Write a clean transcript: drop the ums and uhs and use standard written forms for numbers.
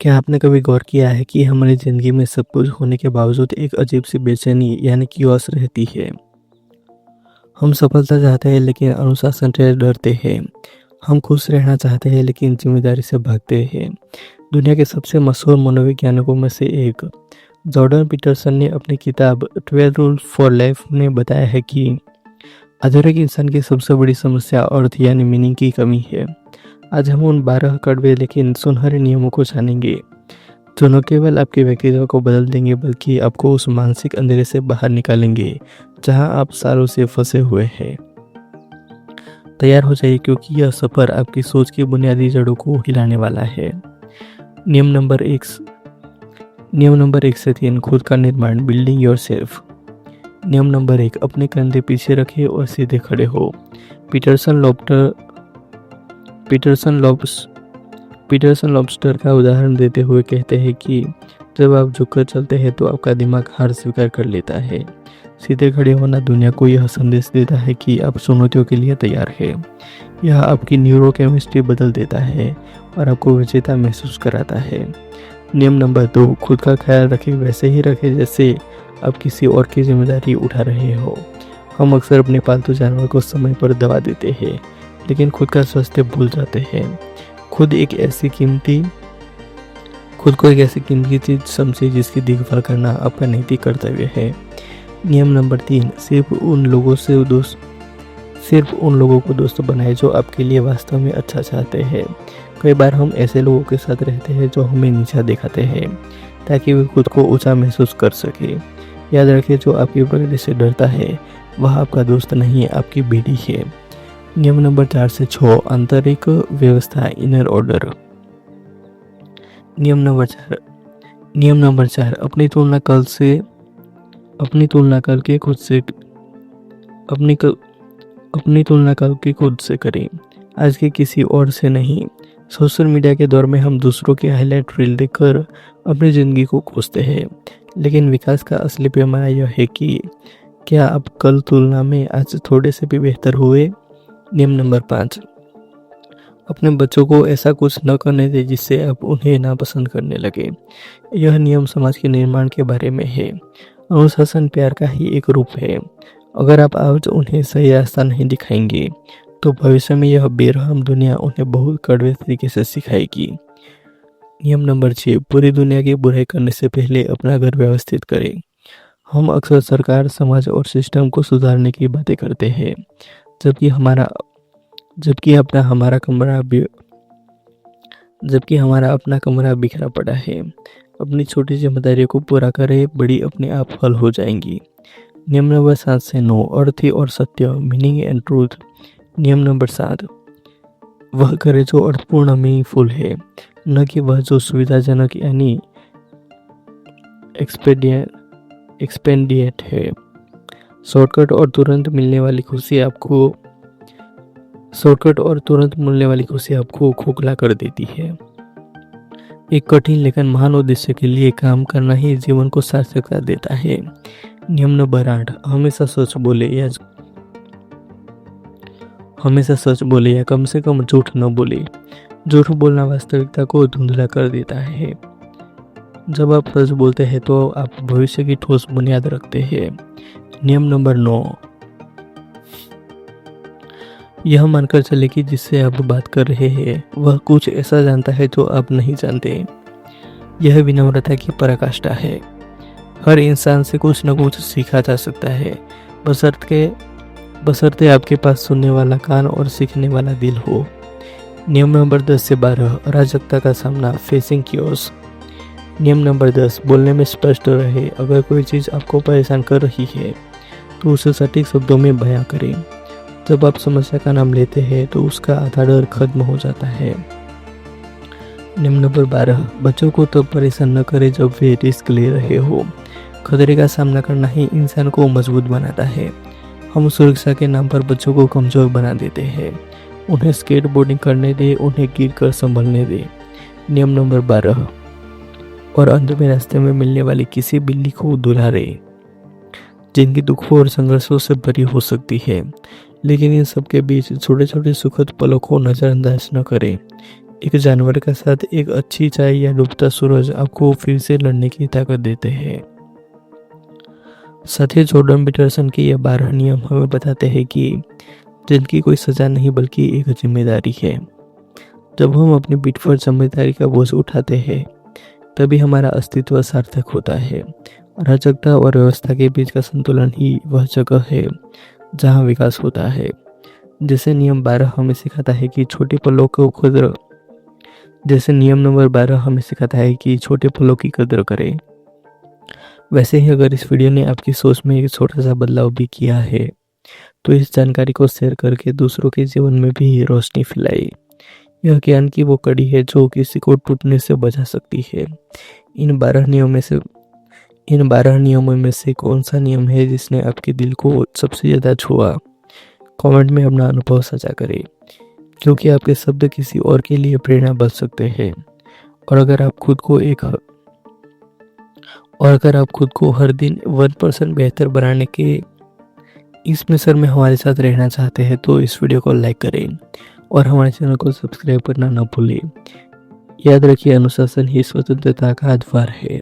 क्या आपने कभी गौर किया है कि हमारी ज़िंदगी में सब कुछ होने के बावजूद एक अजीब-सी बेचैनी यानी किओस रहती है। हम सफलता चाहते हैं लेकिन अनुशासन से डरते हैं। हम खुश रहना चाहते हैं लेकिन ज़िम्मेदारी से भागते हैं। दुनिया के सबसे मशहूर मनोवैज्ञानिकों में से एक जॉर्डन पीटरसन ने अपनी किताब 12 रूल्स फॉर लाइफ में बताया है कि आधुनिक इंसान की सबसे बड़ी समस्या अर्थ यानी मीनिंग की कमी है। आज हम उन 12 कड़वे लेकिन सुनहरे नियमों को जानेंगे जो न केवल आपके व्यक्तित्व को बदल देंगे बल्कि आपको उस मानसिक अंधेरे से बाहर निकालेंगे जहां आप सालों से फंसे हुए हैं। तैयार हो जाइए क्योंकि यह सफर आपकी सोच की बुनियादी जड़ों को हिलाने वाला है। नियम नंबर 1 से 3 खुद का निर्माण बिल्डिंग योरसेल्फ। नियम नंबर 1 अपने कंधे पीछे रखें और सीधे खड़े हो। पीटरसन लॉबस्टर का उदाहरण देते हुए कहते हैं कि जब आप झुककर चलते हैं तो आपका दिमाग हार स्वीकार कर लेता है। सीधे खड़े होना दुनिया को यह संदेश देता है कि आप चुनौतियों के लिए तैयार है। यह आपकी न्यूरोकेमिस्ट्री बदल देता है और आपको विजेता महसूस कराता है। नियम नंबर 2 खुद का ख्याल रखें, वैसे ही रखें जैसे आप किसी और की जिम्मेदारी उठा रहे हो। हम अक्सर अपने पालतू जानवर को समय पर दवा देते हैं लेकिन खुद का स्वास्थ्य भूल जाते हैं। खुद को एक ऐसी कीमती चीज समझे जिसकी देखभाल करना आपका नैतिक कर्तव्य है। नियम नंबर 3 सिर्फ उन लोगों को दोस्त बनाए जो आपके लिए वास्तव में अच्छा चाहते हैं। कई बार हम ऐसे लोगों के साथ रहते हैं जो हमें नीचा दिखाते हैं ताकि वे खुद को ऊंचा महसूस कर सके। याद रखें, जो आपकी प्रगति से डरता है वह आपका दोस्त नहीं, आपकी बेटी है। नियम नंबर 4 से 6 आंतरिक व्यवस्था इनर ऑर्डर। नियम नंबर 4 अपनी तुलना कल के खुद से करें, आज के किसी और से नहीं। सोशल मीडिया के दौर में हम दूसरों के हाईलाइट रील देखकर अपनी ज़िंदगी को कोसते हैं, लेकिन विकास का असली पैमाना यह है कि क्या आप कल तुलना में आज थोड़े से भी बेहतर हुए। नियम नंबर 5 अपने बच्चों को ऐसा कुछ न करने दें जिससे आप उन्हें नापसंद करने लगे। यह नियम समाज के निर्माण के बारे में है। अनुशासन प्यार का ही एक रूप है। अगर आप आज उन्हें सही रास्ता नहीं दिखाएंगे तो भविष्य में यह बेरहम दुनिया उन्हें बहुत कड़वे तरीके से सिखाएगी। नियम नंबर 6 पूरी दुनिया की बुराई करने से पहले अपना घर व्यवस्थित करें। हम अक्सर सरकार, समाज और सिस्टम को सुधारने की बातें करते हैं जबकि हमारा अपना कमरा बिखरा पड़ा है। अपनी छोटी जिम्मेदारियों को पूरा करें, बड़ी अपने आप हल हो जाएंगी। नियम नंबर 7 से 9 अर्थ और सत्य मीनिंग एंड ट्रूथ। नियम नंबर 7 वह करे जो अर्थपूर्ण मीनिंगफुल है, न कि वह जो सुविधाजनक यानी एक्सपेंडिएट है। शॉर्टकट और तुरंत मिलने वाली खुशी आपको खोखला कर देती है। एक कठिन लेकिन महान उद्देश्य के लिए काम करना ही जीवन को सार्थकता देता है। नियम नंबर 8 हमेशा सच बोले या कम से कम झूठ न बोले। झूठ बोलना वास्तविकता को धुंधला कर देता है। जब आप सच बोलते हैं तो आप भविष्य की ठोस बुनियाद रखते हैं। नियम नंबर 9 यह मानकर चले कि जिससे आप बात कर रहे हैं वह कुछ ऐसा जानता है जो आप नहीं जानते। यह विनम्रता की पराकाष्ठा है। हर इंसान से कुछ न कुछ सीखा जा सकता है, बशर्ते आपके पास सुनने वाला कान और सीखने वाला दिल हो। नियम नंबर 10 से 12 अराजकता का सामना फेसिंग कियोस। नियम नंबर 10 बोलने में स्पष्ट रहे। अगर कोई चीज़ आपको परेशान कर रही है तो उसे सटीक शब्दों में बयां करें। जब आप समस्या का नाम लेते हैं तो उसका आधा डर खत्म हो जाता है। नियम नंबर 12 बच्चों को तब परेशान न करें जब वे रिस्क ले रहे हो। खतरे का सामना करना ही इंसान को मजबूत बनाता है। हम सुरक्षा के नाम पर बच्चों को कमजोर बना देते हैं। उन्हें स्केटबोर्डिंग करने दें, उन्हें गिरकर संभलने दें। नियम नंबर 12 और अंत में रास्ते में मिलने वाली किसी बिल्ली को दुलारे, जिनकी दुखों और संघर्षों से भरी हो सकती है, लेकिन इन सब के बीच छोटे छोटे सुखद पलों को नजरअंदाज न करें। एक जानवर के साथ एक अच्छी चाय या डूबता सूरज आपको फिर से लड़ने की ताकत देते हैं। साथ ही जॉर्डन पीटरसन के ये 12 नियम हमें बताते हैं कि जिंदगी कोई सजा नहीं बल्कि एक जिम्मेदारी है। जब हम अपनी पीठ पर जिम्मेदारी का बोझ उठाते हैं तभी हमारा अस्तित्व सार्थक होता है। अराजकता और व्यवस्था के बीच का संतुलन ही वह जगह है जहाँ विकास होता है। जैसे नियम नंबर 12 हमें सिखाता है कि छोटे फलों की कदर करें, वैसे ही अगर इस वीडियो ने आपकी सोच में एक छोटा सा बदलाव भी किया है तो इस जानकारी को शेयर करके दूसरों के जीवन में भी रोशनी फैलाए। यह ज्ञान की वो कड़ी है जो किसी को टूटने से बचा सकती है। इन 12 नियमों में से कौन सा नियम है जिसने आपके दिल को सबसे ज़्यादा छुआ? कमेंट में अपना अनुभव साझा करें, क्योंकि आपके शब्द किसी और के लिए प्रेरणा बन सकते हैं। और अगर आप खुद को हर दिन 1% बेहतर बनाने के इस मिशन में हमारे साथ रहना चाहते हैं तो इस वीडियो को लाइक करें और हमारे चैनल को सब्सक्राइब करना न भूलें। याद रखिए, अनुशासन ही स्वतंत्रता का आधार है।